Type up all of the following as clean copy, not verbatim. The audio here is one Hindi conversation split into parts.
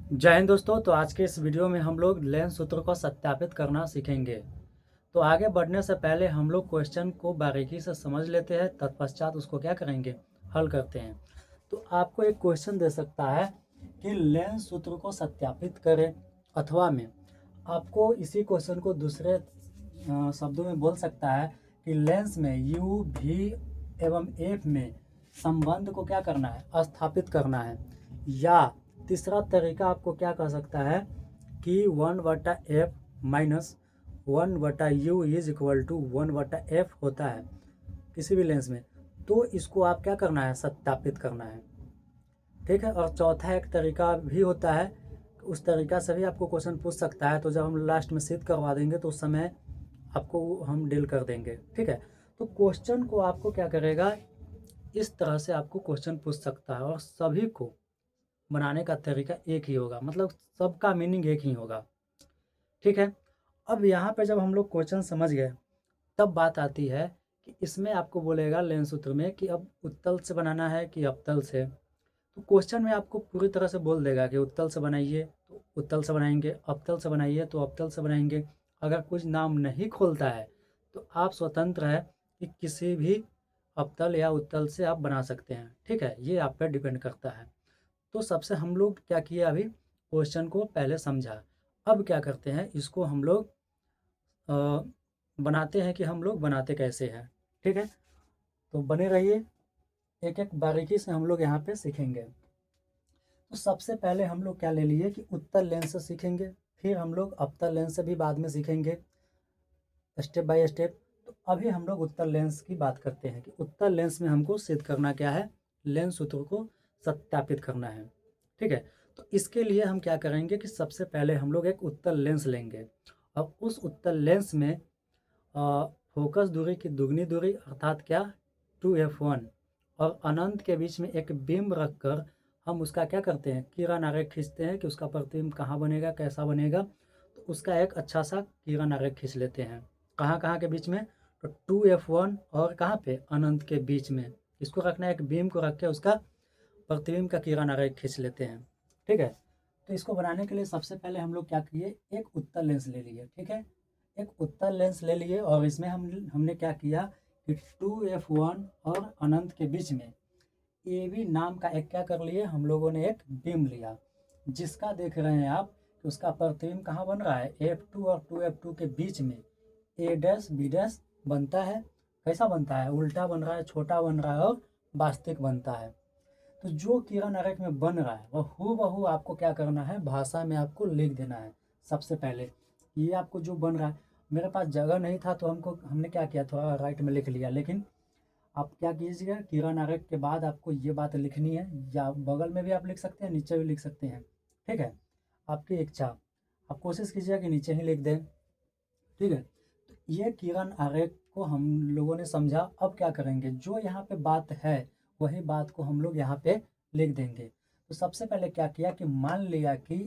जय हिंद दोस्तों। तो आज के इस वीडियो में हम लोग लेंस सूत्र को सत्यापित करना सीखेंगे। तो आगे बढ़ने से पहले हम लोग क्वेश्चन को बारीकी से समझ लेते हैं, तत्पश्चात उसको क्या करेंगे, हल करते हैं। तो आपको एक क्वेश्चन दे सकता है कि लेंस सूत्र को सत्यापित करें, अथवा में आपको इसी क्वेश्चन को दूसरे शब्दों में बोल सकता है कि लेंस में यू भी एवं एफ में संबंध को क्या करना है, स्थापित करना है। या तीसरा तरीका आपको क्या कह सकता है कि 1/f minus 1/u is equal to 1/f होता है किसी भी लेंस में। तो इसको आप क्या करना है, सत्यापित करना है। ठीक है। और चौथा एक तरीका भी होता है, उस तरीका से भी आपको क्वेश्चन पूछ सकता है। तो जब हम लास्ट में सिद्ध करवा देंगे तो उस समय आपको हम डील कर देंगे। ठीक है। तो क्वेश्चन को आपको क्या करेगा, इस तरह से आपको क्वेश्चन पूछ सकता है और सभी को बनाने का तरीका एक ही होगा, मतलब सबका मीनिंग एक ही होगा। ठीक है। अब यहाँ पे जब हम लोग क्वेश्चन समझ गए, तब बात आती है कि इसमें आपको बोलेगा लेंस सूत्र में कि अब उत्तल से बनाना है कि अवतल से। तो क्वेश्चन में आपको पूरी तरह से बोल देगा कि उत्तल से बनाइए तो उत्तल से बनाएंगे, अवतल से बनाइए तो अवतल से बनाएंगे। अगर कुछ नाम नहीं खोलता है तो आप स्वतंत्र है कि किसी भी अवतल या उत्तल से आप बना सकते हैं। ठीक है, ये आप पर डिपेंड करता है। तो सबसे हम लोग क्या किया, अभी क्वेश्चन को पहले समझा। अब क्या करते हैं, इसको हम लोग बनाते हैं कि हम लोग बनाते कैसे हैं। ठीक है। तो बने रहिए, एक एक बारीकी से हम लोग यहाँ पे सीखेंगे। तो सबसे पहले हम लोग क्या ले लिए कि उत्तल लेंस से सीखेंगे, फिर हम लोग अवतल लेंस से भी बाद में सीखेंगे, स्टेप बाय स्टेप। तो अभी हम लोग उत्तल लेंस की बात करते हैं कि उत्तल लेंस में हमको सिद्ध करना क्या है, लेंस सूत्र को सत्यापित करना है। ठीक है। तो इसके लिए हम क्या करेंगे कि सबसे पहले हम लोग एक उत्तल लेंस लेंगे। अब उस उत्तल लेंस में फोकस दूरी की दुगनी दूरी अर्थात क्या, 2f1, और अनंत के बीच में एक बिंब रखकर हम उसका क्या करते हैं, किरण आरेख खींचते हैं कि उसका प्रतिबिंब कहाँ बनेगा, कैसा बनेगा। तो उसका एक अच्छा सा किरण आरेख खींच लेते हैं। कहाँ कहाँ के बीच में, तो 2f1 और कहाँ पे, अनंत के बीच में। इसको रखना है, एक बिंब को रख के उसका प्रतिबिंब का किरण आरेख खींच लेते हैं। ठीक है। तो इसको बनाने के लिए सबसे पहले हम लोग क्या किए, एक उत्तल लेंस ले लिए। ठीक है, एक उत्तल लेंस ले लिए और इसमें हमने क्या किया कि 2f1 और अनंत के बीच में ए बी नाम का एक क्या कर लिए, हम लोगों ने एक बिंब लिया, जिसका देख रहे हैं आप कि उसका प्रतिबिंब कहाँ बन रहा है, f2 और 2f2 के बीच में a डैश बी डैश बनता है। कैसा बनता है, उल्टा बन रहा है, छोटा बन रहा है और वास्तविक बनता है। तो जो किरण आरेख में बन रहा है वह हूबहू आपको क्या करना है, भाषा में आपको लिख देना है। सबसे पहले ये आपको जो बन रहा है, मेरे पास जगह नहीं था तो हमने क्या किया, थोड़ा राइट में लिख लिया। लेकिन आप क्या कीजिएगा, किरण आरेख के बाद आपको ये बात लिखनी है, या बगल में भी आप लिख सकते हैं, नीचे भी लिख सकते हैं। ठीक है, आपकी इच्छा। आप कोशिश कीजिएगा कि नीचे ही लिख दें। ठीक है। तो ये किरण आरेख को हम लोगों ने समझा। अब क्या करेंगे, जो यहाँ पे बात है वही बात को हम लोग यहाँ पे लिख देंगे। तो सबसे पहले क्या किया कि मान लिया कि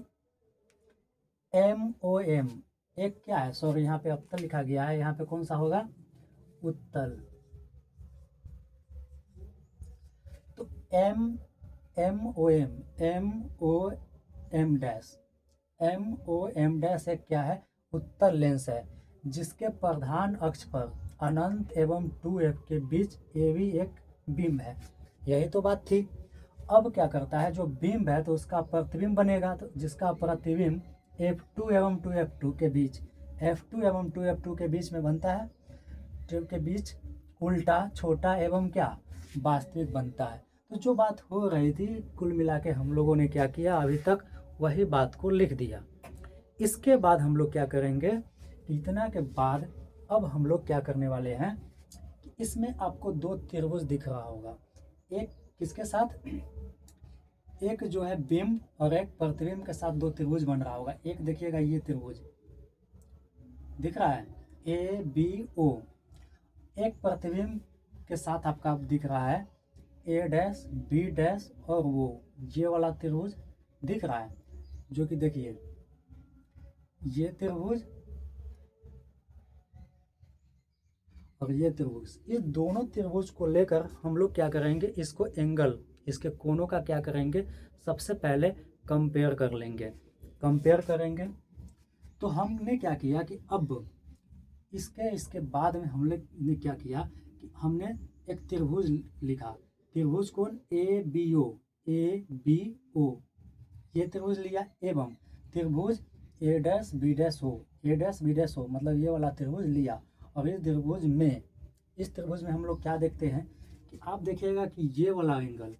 MOM एक क्या है, सॉरी यहाँ पे अवतल लिखा गया है, यहाँ पे कौन सा होगा, उत्तल। तो एम डैश एक क्या है, उत्तल लेंस है, जिसके प्रधान अक्ष पर अनंत एवं 2f के बीच ए भी एक बिंब है। यही तो बात थी। अब क्या करता है, जो बिंब है तो उसका प्रतिबिंब बनेगा, तो जिसका प्रतिबिंब f2 एवं 2f2 के बीच, f2 एवं 2f2 के बीच में बनता है, के बीच उल्टा, छोटा एवं क्या, वास्तविक बनता है। तो जो बात हो रही थी, कुल मिला के हम लोगों ने क्या किया, अभी तक वही बात को लिख दिया। इसके बाद हम लोग क्या करेंगे, इतना के बाद अब हम लोग क्या करने वाले हैं कि इसमें आपको दो त्रिभुज दिख रहा होगा। एक किसके साथ, एक जो है बिंब और एक प्रतिबिंब के साथ दो त्रिभुज बन रहा होगा। एक देखिएगा, ये त्रिभुज दिख रहा है, ABO। एक प्रतिबिंब के साथ आपका दिख रहा है A डैश B डैश, और वो ये वाला त्रिभुज दिख रहा है, जो कि देखिए ये त्रिभुज और ये त्रिभुज, ये दोनों त्रिभुज को लेकर हम लोग क्या करेंगे, इसको एंगल, इसके कोनों का क्या करेंगे, सबसे पहले कंपेयर कर लेंगे। कंपेयर करेंगे तो हमने क्या किया कि अब इसके बाद में हम लोग ने क्या किया कि हमने एक त्रिभुज लिखा। त्रिभुज कौन? ए बी ओ, ये त्रिभुज लिया, एवं त्रिभुज ए dash B dash O, A dash B dash ओ, मतलब ये वाला त्रिभुज लिया। और इस त्रिभुज में हम लोग क्या देखते हैं कि आप देखिएगा कि ये वाला एंगल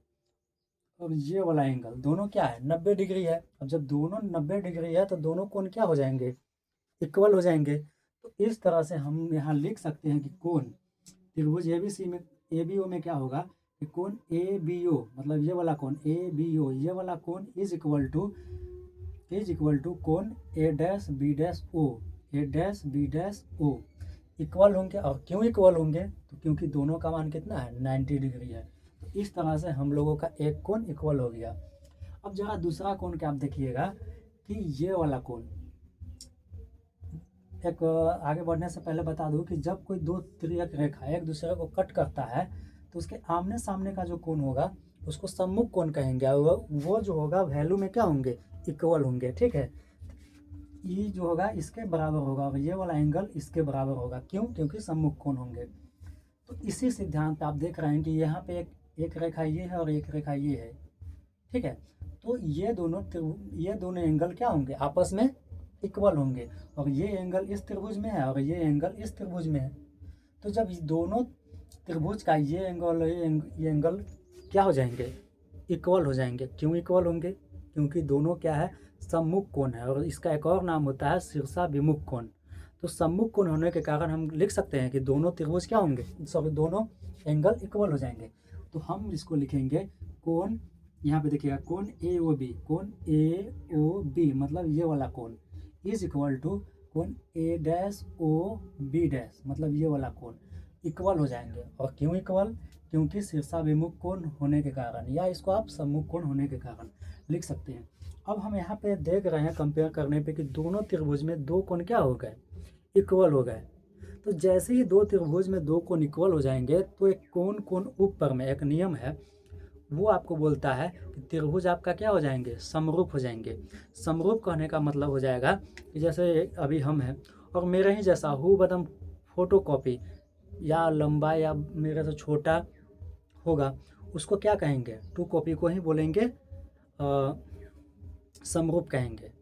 और ये वाला एंगल दोनों क्या है? 90 डिग्री है। अब जब दोनों 90 डिग्री है तो दोनों कोण क्या हो जाएंगे? इक्वल हो जाएंगे। तो इस तरह से हम यहाँ लिख सकते हैं कि कोण त्रिभुज ए बी ओ में क्या होगा कि कोण ए बी ओ, मतलब ये वाला कोण ए बी ओ, ये वाला कोण इज इक्वल टू कोण A dash B dash O, A dash B dash O equal होंगे। और क्यों इक्वल होंगे? तो क्योंकि दोनों का मान कितना है? 90 डिग्री है। तो इस तरह से हम लोगों का एक कोण इक्वल हो गया। अब जरा दूसरा कोण क्या आप देखिएगा कि ये वाला कोण, एक आगे बढ़ने से पहले बता दूं कि जब कोई दो तिर्यक रेखा एक दूसरे को कट करता है तो उसके आमने सामने का जो कोण होगा उसको सम्मुख कोण कहेंगे। वो जो होगा वैल्यू में क्या होंगे? इक्वल होंगे। ठीक है, ये जो होगा इसके बराबर होगा और ये वाला एंगल इसके बराबर होगा। क्यों? क्योंकि सम्मुख कोण होंगे। तो इसी सिद्धांत पे आप देख रहे हैं कि यहाँ पे एक रेखा ये है और एक रेखा ये है। ठीक है, तो ये दोनों एंगल क्या होंगे? आपस में इक्वल होंगे। और ये एंगल इस त्रिभुज में है और ये एंगल इस त्रिभुज में है। तो जब दोनों त्रिभुज का ये एंगल क्या हो जाएंगे? इक्वल हो जाएंगे। क्यों इक्वल होंगे? क्योंकि दोनों क्या है? सम्मुख कोण है। और इसका एक और नाम होता है शीर्षाभिमुख कोण। तो सम्मुख कोण होने के कारण हम लिख सकते हैं कि दोनों त्रिभुज क्या होंगे? सॉरी, दोनों एंगल इक्वल हो जाएंगे। तो हम इसको लिखेंगे कोण, यहाँ पे देखिएगा कोण ए ओ बी, मतलब ये वाला कोण इज इक्वल टू कोण A dash O B dash, मतलब ये वाला कोण इक्वल हो जाएंगे। और क्यों इक्वल? क्योंकि शीर्षाभिमुख कोण होने के कारण, या इसको आप सम्मुख कोण होने के कारण लिख सकते हैं। अब हम यहाँ पे देख रहे हैं कंपेयर करने पे कि दोनों त्रिभुज में दो कोण क्या हो गए? इक्वल हो गए। तो जैसे ही दो त्रिभुज में दो कोण इक्वल हो जाएंगे तो एक कोण ऊपर में एक नियम है, वो आपको बोलता है कि त्रिभुज आपका क्या हो जाएंगे? समरूप हो जाएंगे। समरूप कहने का मतलब हो जाएगा कि जैसे अभी हम हैं और मेरे ही जैसा हूबदम फोटो कॉपी या लंबा या मेरे से छोटा होगा, उसको क्या कहेंगे? टू कॉपी को ही बोलेंगे समरूप कहेंगे।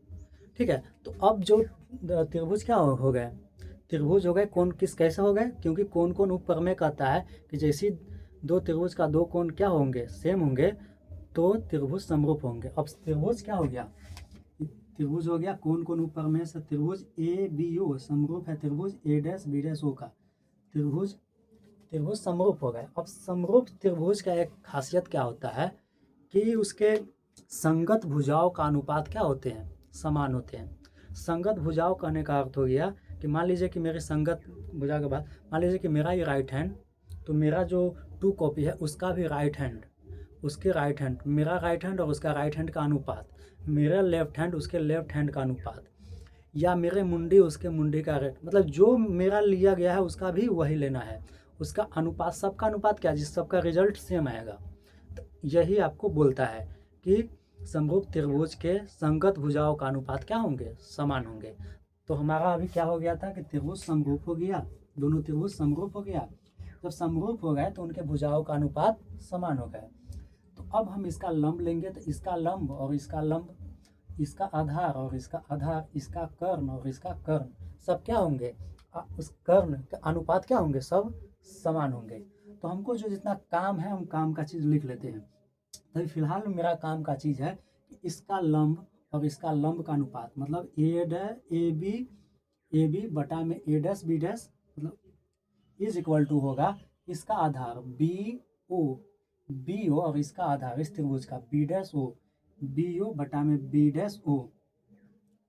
ठीक है, तो अब जो त्रिभुज क्या हो गए? त्रिभुज हो गए। कोण कैसे हो गए? क्योंकि कोण ऊपर में कहता है कि जैसी दो त्रिभुज का दो कोण क्या होंगे? सेम होंगे, तो त्रिभुज समरूप होंगे। अब त्रिभुज क्या हो गया? त्रिभुज हो गया कोण ऊपर में से त्रिभुज ए बी ओ समरूप है त्रिभुज ए डैश बी डैश ओ का। त्रिभुज समरूप हो गए। अब समरूप त्रिभुज का एक खासियत क्या होता है कि उसके संगत भुजाओं का अनुपात क्या होते हैं? समान होते हैं। संगत भुजाओं कहने का अर्थ हो गया कि मान लीजिए कि मेरे संगत भुजा के बाद मान लीजिए कि मेरा ये राइट हैंड, तो मेरा जो टू कॉपी है उसका भी राइट हैंड, उसके राइट हैंड, मेरा राइट हैंड और उसका राइट हैंड का अनुपात, मेरा लेफ्ट हैंड उसके लेफ्ट हैंड का अनुपात, या मेरे मुंडी उसके मुंडी का रेट, मतलब जो मेरा लिया गया है उसका भी वही लेना है। उसका अनुपात, सबका अनुपात क्या, जिस सबका रिजल्ट सेम आएगा। तो यही आपको बोलता है कि समरूप त्रिभुज के संगत भुजाओं का अनुपात क्या होंगे? समान होंगे। तो हमारा अभी क्या हो गया था कि त्रिभुज समरूप हो गया, दोनों त्रिभुज समरूप हो गया। जब समरूप हो गए तो उनके भुजाओं का अनुपात समान हो गए। तो अब हम इसका लंब लेंगे, तो इसका लंब और इसका लंब, इसका आधार और इसका आधार, इसका कर्ण और इसका कर्ण सब क्या होंगे? उस कर्ण का अनुपात क्या होंगे? सब समान होंगे। तो हमको जो जितना काम है हम काम का चीज़ लिख लेते हैं। तो फिलहाल मेरा काम का चीज़ है कि इसका लंब और इसका लंब का अनुपात, मतलब ए बी बटा में ए डैश बी डैश, मतलब इज इक्वल टू होगा इसका आधार बी ओ और इसका आधार इस त्रिभुज का B dash O, B O बटा में बी डैश ओ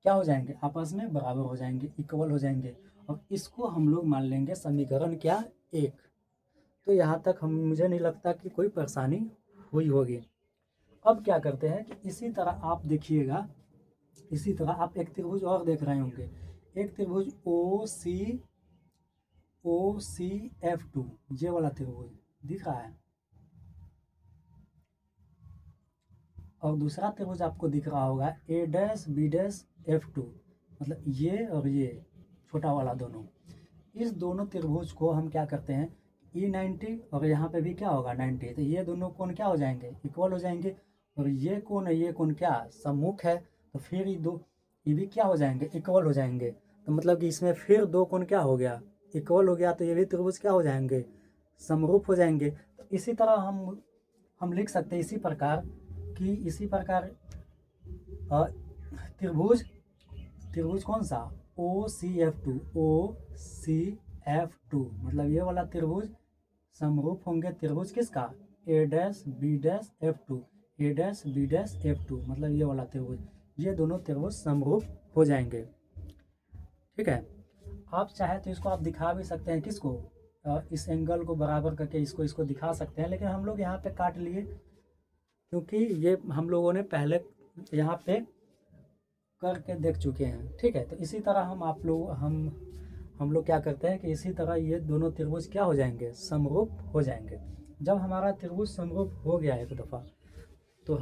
क्या हो जाएंगे? आपस में बराबर हो जाएंगे, इक्वल हो जाएंगे। और इसको हम लोग मान लेंगे समीकरण क्या? 1। तो यहाँ तक मुझे नहीं लगता कि कोई परेशानी हुई होगी। अब क्या करते हैं कि इसी तरह आप देखिएगा, इसी तरह आप एक त्रिभुज और देख रहे होंगे, एक त्रिभुज ओ सी F2, ये वाला त्रिभुज दिख रहा है। और दूसरा त्रिभुज आपको दिख रहा होगा ए डैश बी डैश F2, मतलब ये और ये छोटा वाला दोनों, इस दोनों त्रिभुज को हम क्या करते हैं E90 और यहाँ पे भी क्या होगा 90, तो ये दोनों कोण क्या हो जाएंगे इक्वल हो जाएंगे, और ये कोण ये कोण क्या सम्मुख है, तो फिर ये भी क्या हो जाएंगे इक्वल हो जाएंगे। तो मतलब कि इसमें फिर दो कोण क्या हो गया इक्वल हो गया, तो ये भी त्रिभुज क्या हो जाएंगे समरूप हो जाएंगे। तो इसी तरह हम लिख सकते हैं इसी प्रकार त्रिभुज कौन सा OCF2 मतलब ये वाला त्रिभुज समरूप होंगे त्रिभुज किसका A dash B dash F2, A dash B dash F2, मतलब ये वाला त्रिभुज, ये दोनों त्रिभुज समरूप हो जाएंगे। ठीक है, आप चाहे तो इसको आप दिखा भी सकते हैं, किसको इस एंगल को बराबर करके इसको दिखा सकते हैं, लेकिन हम लोग यहाँ पे काट लिए क्योंकि ये हम लोगों ने पहले यहाँ पे करके देख चुके हैं। ठीक है, तो इसी तरह हम लोग क्या करते हैं कि इसी तरह ये दोनों त्रिभुज क्या हो जाएंगे समरूप हो जाएंगे। जब हमारा त्रिभुज समरूप हो गया एक दफ़ा, तो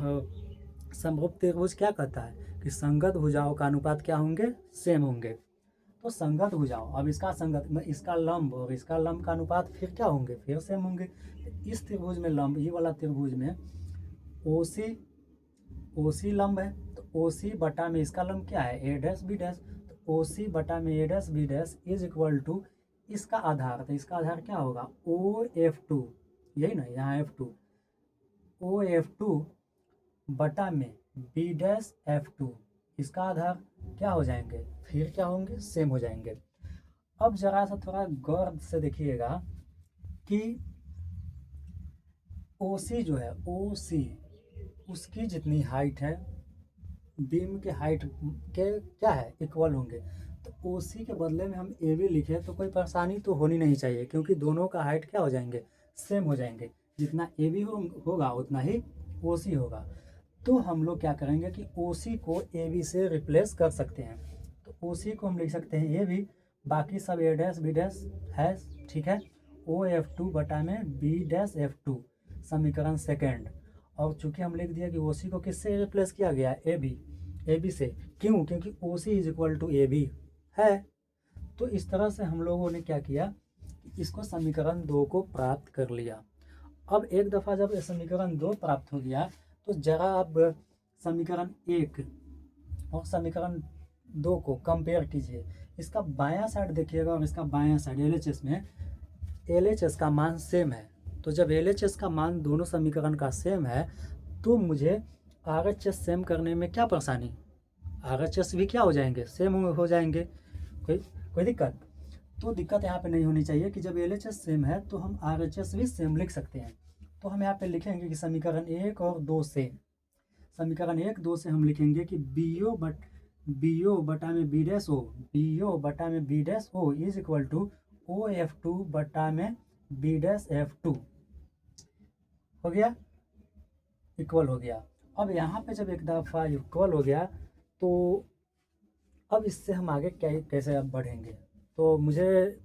समरूप त्रिभुज क्या कहता है कि संगत भुजाओं का अनुपात क्या होंगे सेम होंगे। तो संगत भुजाओं, अब इसका लंब और इसका लंब का अनुपात फिर क्या होंगे फिर सेम होंगे। तो इस त्रिभुज में लंब, ये वाला त्रिभुज में OC लंब है, तो OC बटा में इसका लंब क्या है A डैश B डैश, तो OC बटा में A dash B dash is equal to इसका आधार, तो इसका आधार क्या होगा OF2, यही ना यहाँ F2, OF2 बटा में B डैश F2, इसका आधार क्या हो जाएंगे फिर क्या होंगे सेम हो जाएंगे। अब जरा सा थोड़ा गौर से देखिएगा कि OC जो है OC उसकी जितनी हाइट है बीम के हाइट के क्या है इक्वल होंगे। तो OC के बदले में हम AB लिखे तो कोई परेशानी तो होनी नहीं चाहिए, क्योंकि दोनों का हाइट क्या हो जाएंगे सेम हो जाएंगे, जितना AB होगा उतना ही OC होगा। तो हम लोग क्या करेंगे कि OC को AB से रिप्लेस कर सकते हैं, तो OC को हम लिख सकते हैं AB, बाकी सब A डैश B डैश है। ठीक है, OF2 बटा में B डैश F2 समीकरण सेकेंड, और चूंकि हम लिख दिया कि OC को किससे रिप्लेस किया गया AB से, क्यों क्योंकि OC is equal to AB है। तो इस तरह से हम लोगों ने क्या किया कि इसको समीकरण 2 को प्राप्त कर लिया। अब एक दफ़ा जब समीकरण 2 प्राप्त हो गया, तो जरा आप समीकरण 1 और समीकरण 2 को कंपेयर कीजिए। इसका बायां साइड देखिएगा और इसका बायां साइड LHS में LHS का मान सेम है। तो जब LHS का मान दोनों समीकरण का सेम है, तो मुझे RHS सेम करने में क्या परेशानी, RHS भी क्या हो जाएंगे सेम हो जाएंगे, कोई दिक्कत तो दिक्कत यहाँ पे नहीं होनी चाहिए कि जब LHS सेम है तो हम RHS भी सेम लिख सकते हैं। तो हम यहाँ पे लिखेंगे कि समीकरण 1 और 2 से, समीकरण 1 2 से हम लिखेंगे कि BO बटा में B डैश O, BO बटा में B dash O is equal to OF2 बटा में B डैश F2 हो गया, इक्वल हो गया। अब यहाँ पे जब एक दफ़ा इक्वल हो गया, तो अब इससे हम आगे कैसे अब बढ़ेंगे। तो मुझे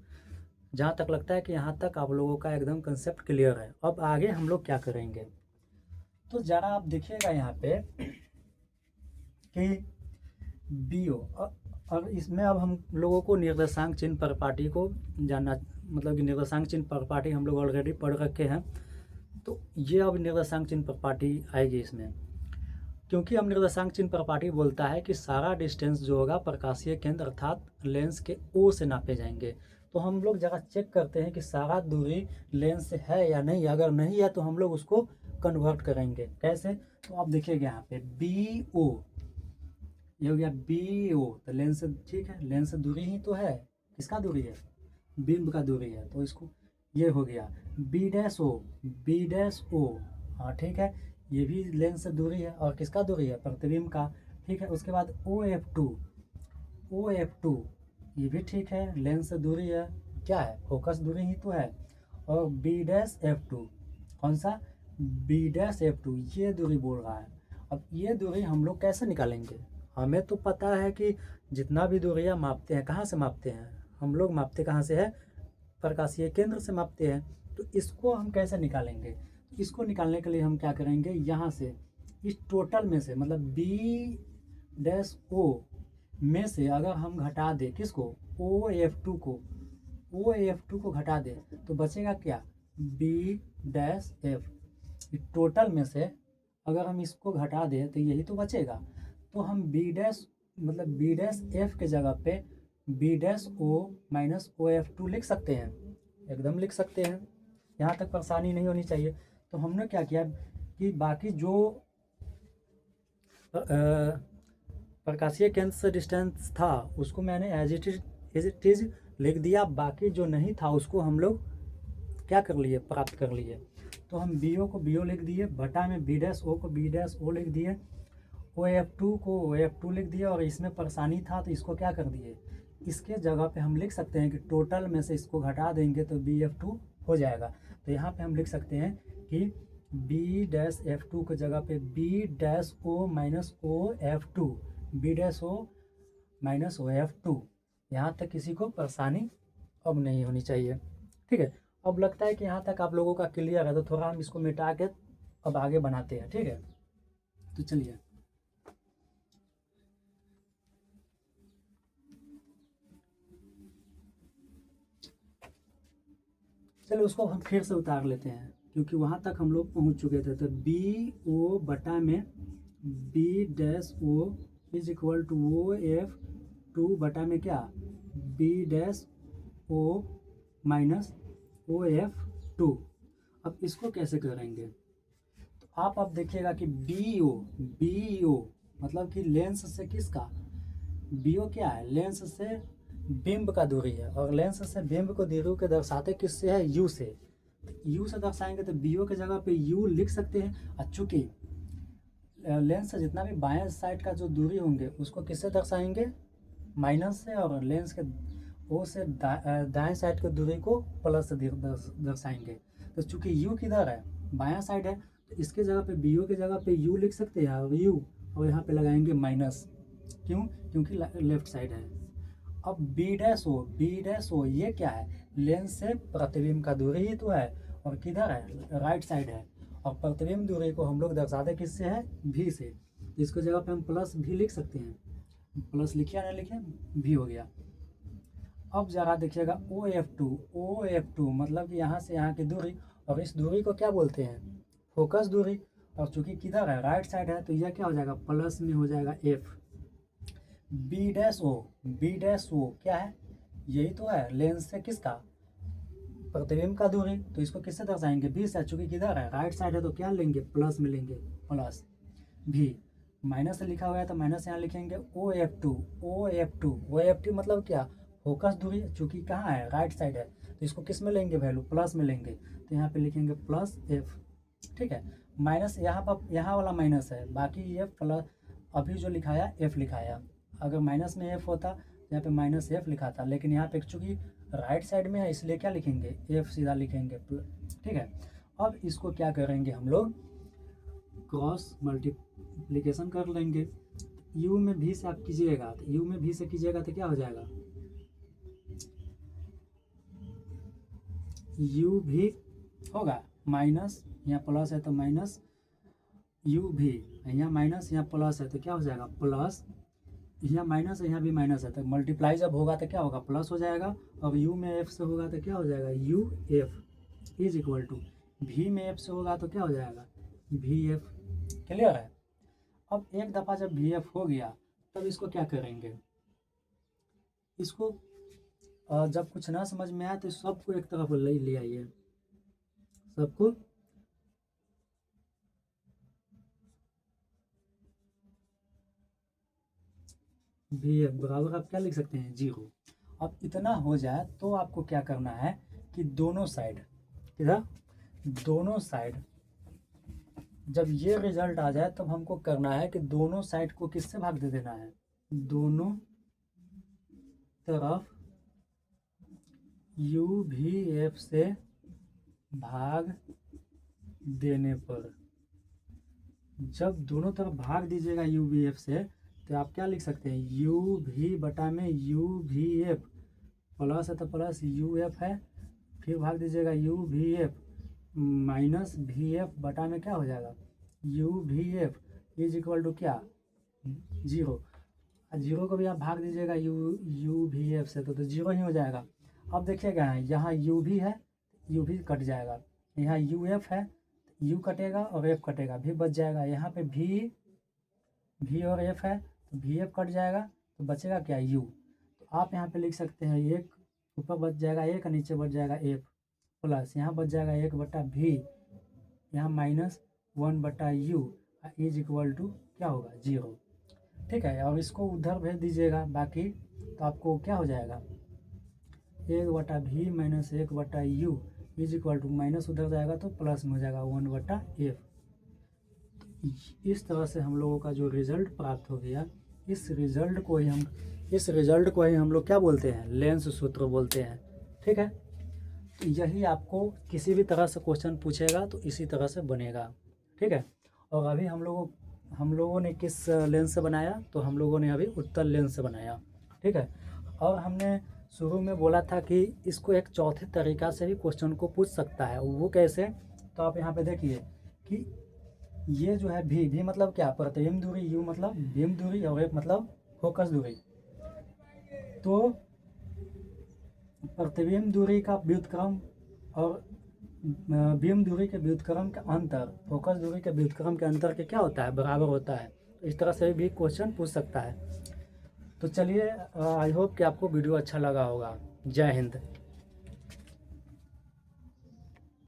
जहाँ तक लगता है कि यहाँ तक आप लोगों का एकदम कंसेप्ट क्लियर है। अब आगे हम लोग क्या करेंगे, तो ज़रा आप देखिएगा यहाँ पे कि BO, और इसमें अब हम लोगों को निर्देशांक चिन्ह परिपाटी को जानना, मतलब कि निर्देशांक चिन्ह परिपाटी हम लोग ऑलरेडी पढ़ रखे हैं। तो ये अब निर्देशांक चिन्ह परिपाटी आएगी इसमें, क्योंकि हम निर्देशांक चिन्ह परिपाटी बोलता है कि सारा डिस्टेंस जो होगा प्रकाशीय केंद्र अर्थात लेंस के O से नापे जाएंगे। तो हम लोग जरा चेक करते हैं कि सारा दूरी लेंस से है या नहीं, अगर नहीं है तो हम लोग उसको कन्वर्ट करेंगे। कैसे, तो आप देखिएगा यहाँ पे BO, ये हो गया BO, तो लेंस से, ठीक है लेंस से दूरी ही तो है, किसका दूरी है बिंब का दूरी है, तो इसको ये हो गया B डैश O, हाँ ठीक है, ये भी लेंस से दूरी है, और किसका दूरी है प्रतिबिंब का। ठीक है, उसके बाद OF2 ये भी ठीक है लेंस से दूरी है, क्या है फोकस दूरी ही तो है। और B डैश F2, कौन सा B डैश F2, ये दूरी बोल रहा है। अब ये दूरी हम लोग कैसे निकालेंगे, हमें तो पता है कि जितना भी दूरियाँ मापते हैं कहाँ से मापते हैं, हम लोग मापते कहाँ से है प्रकाशीय केंद्र से मापते हैं। तो इसको हम कैसे निकालेंगे, तो इसको निकालने के लिए हम क्या करेंगे, यहाँ से इस टोटल में से मतलब बी डैश ओ में से अगर हम घटा दें किसको, ओ एफ टू को, ओ एफ टू को घटा दें तो बचेगा क्या, बी डैश एफ। टोटल में से अगर हम इसको घटा दें तो यही तो बचेगा। तो हम बी डैश मतलब बी डैश एफ के जगह पे B dash O minus O F two लिख सकते हैं, एकदम लिख सकते हैं, यहाँ तक परेशानी नहीं होनी चाहिए। तो हमने क्या किया कि बाकी जो प्रकाशीय केंद्र से डिस्टेंस था उसको मैंने एज इट इज लिख दिया, बाकी जो नहीं था उसको हम लोग क्या कर लिए, प्राप्त कर लिए। तो हम बी ओ को बी ओ लिख दिए, बटा में बी डैश ओ को बी डैश ओ लिख दिए, ओ एफ टू को ओ एफ टू लिख दिया, और इसमें परेशानी था तो इसको क्या कर दिए, इसके जगह पे हम लिख सकते हैं कि टोटल में से इसको घटा देंगे तो बी एफ टू हो जाएगा। तो यहाँ पे हम लिख सकते हैं कि बी डैश एफ टू की जगह पे B dash O minus O F two, B dash O minus O F two. यहाँ तक किसी को परेशानी अब नहीं होनी चाहिए, ठीक है। अब लगता है कि यहाँ तक आप लोगों का क्लियर है, तो थोड़ा हम इसको मिटा के अब आगे बनाते हैं, ठीक है। तो चलिए चलो उसको हम फिर से उतार लेते हैं, क्योंकि वहाँ तक हम लोग पहुँच चुके थे। तो बी ओ बटा में B dash O is equal to O F two बटा में क्या, B dash O minus O F two. अब इसको कैसे करेंगे, तो आप अब देखिएगा कि बी ओ मतलब कि लेंस से किसका, बी ओ क्या है, लेंस से बिंब का दूरी है, और लेंस से बिंब को दूरी के दर्शाते किससे है, यू से। यू से दर्शाएंगे तो बी ओ के जगह पे यू लिख सकते हैं। और चूंकि लेंस से जितना भी बाएं साइड का जो दूरी होंगे उसको किससे दर्शाएंगे, माइनस से, और लेंस के ओ से दाएं साइड की दूरी को प्लस से दर्शाएंगे। तो चूंकि यू किधर है, बायां साइड है, तो इसके जगह पे बी ओ की जगह पे यू लिख सकते हैं, और यू और यहाँ पे लगाएंगे माइनस, क्यों, क्योंकि लेफ्ट साइड है। अब बी डैश ओ ये क्या है, लेंस से प्रतिबिंब का दूरी ही तो है, और किधर है, राइट साइड है, और प्रतिबिंब दूरी को हम लोग दर्शाते किससे है, भी से। इसको जगह पे हम प्लस भी लिख सकते हैं, प्लस लिखे या नहीं लिखे, भी हो गया। अब जरा देखिएगा ओ एफ टू मतलब कि यहाँ से यहाँ की दूरी, और इस दूरी को क्या बोलते हैं, फोकस दूरी, और चूंकि किधर है, राइट साइड है, तो यह क्या हो जाएगा, प्लस में हो जाएगा एफ। बी डैश ओ क्या है, यही तो है लेंस से किसका, प्रतिबिंब का दूरी, तो इसको किससे दर्शाएंगे, बी से, चूंकि किधर है, राइट साइड है, तो क्या लेंगे, प्लस में लेंगे, प्लस भी। माइनस से लिखा हुआ है तो माइनस यहाँ लिखेंगे, ओ एफ टू मतलब क्या, फोकस दूरी, चूंकि कहाँ है, राइट साइड है, तो इसको किस में लेंगे, वैल्यू प्लस में लेंगे, तो यहाँ पे लिखेंगे प्लस एफ, ठीक है। माइनस यहाँ पर, यहाँ वाला माइनस है, बाकी ये प्लस अभी जो लिखाया एफ लिखाया, अगर माइनस में एफ होता यहाँ पे माइनस एफ लिखा था, लेकिन यहाँ पे चूंकि राइट साइड में है इसलिए क्या लिखेंगे, एफ सीधा लिखेंगे, ठीक है। अब इसको क्या करेंगे हम लोग, क्रॉस मल्टीप्लिकेशन कर लेंगे। यू में भी से आप कीजिएगा, तो यू में भी से कीजिएगा तो क्या हो जाएगा, यू भी होगा माइनस, यहाँ प्लस है तो माइनस यू भी, यहाँ माइनस यहाँ प्लस है तो क्या हो जाएगा, प्लस, यहाँ माइनस है यहाँ भी माइनस है, तो मल्टीप्लाई जब होगा तो क्या होगा, प्लस हो जाएगा। और यू में एफ से होगा तो क्या हो जाएगा, U F is equal to, भी में एफ से होगा तो क्या हो जाएगा, भी एफ। क्लियर है। अब एक दफ़ा जब भी एफ हो गया तब इसको क्या करेंगे, इसको जब कुछ ना समझ में आए तो सबको एक तरफ ले आइए, सबको भी एफ बराबर आप क्या लिख सकते हैं, 0। अब इतना हो जाए तो आपको क्या करना है कि दोनों साइड, इधर दोनों साइड जब ये रिजल्ट आ जाए तब हमको करना है कि दोनों साइड को किससे भाग दे देना है, दोनों तरफ यू भी एफ से भाग देने पर, जब दोनों तरफ भाग दीजिएगा यू भी एफ से तो आप क्या लिख सकते हैं, यू भी बटा में यू भी एफ, प्लस है तो प्लस यू एफ है, फिर भाग दीजिएगा यू भी एफ माइनस भी एफ बटा में क्या हो जाएगा, यू भी एफ, इज इक्वल टू क्या 0। जीरो को भी आप भाग दीजिएगा यू भी एफ से तो 0 ही हो जाएगा। अब देखिएगा यहाँ यू भी है, यू भी कट जाएगा, यहाँ यू एफ है, यू कटेगा और एफ कटेगा, भी बच जाएगा। यहाँ पे भी और एफ है तो भी एफ कट जाएगा तो बचेगा क्या यू। तो आप यहाँ पे लिख सकते हैं एक ऊपर बच जाएगा एक और नीचे बच जाएगा एफ प्लस यहाँ बच जाएगा 1/v, यहाँ -1/u इज इक्वल टू क्या होगा 0। ठीक है, और इसको उधर भेज दीजिएगा बाकी, तो आपको क्या हो जाएगा 1/v minus 1/u is equal to minus उधर जाएगा तो प्लस में हो जाएगा 1/f। इस तरह से हम लोगों का जो रिजल्ट प्राप्त हो गया, इस रिजल्ट को ही हम लोग क्या बोलते हैं, लेंस सूत्र बोलते हैं। ठीक है, तो यही आपको किसी भी तरह से क्वेश्चन पूछेगा तो इसी तरह से बनेगा। ठीक है, और अभी हम लोगों ने किस लेंस से बनाया, तो हम लोगों ने अभी उत्तल लेंस से बनाया। ठीक है, और हमने शुरू में बोला था कि इसको एक चौथे तरीका से भी क्वेश्चन को पूछ सकता है। वो कैसे, तो आप यहाँ पे देखिए कि ये जो है भी मतलब क्या, प्रतिबिंब दूरी, यू मतलब बिंब दूरी और एफ मतलब फोकस दूरी। तो प्रतिबिंब दूरी का व्युत्क्रम और बिंब दूरी के व्युत्क्रम का अंतर फोकस दूरी के व्युत्क्रम के अंतर के क्या होता है, बराबर होता है। तो इस तरह से भी क्वेश्चन पूछ सकता है। तो चलिए, आई होप कि आपको वीडियो अच्छा लगा होगा। जय हिंद।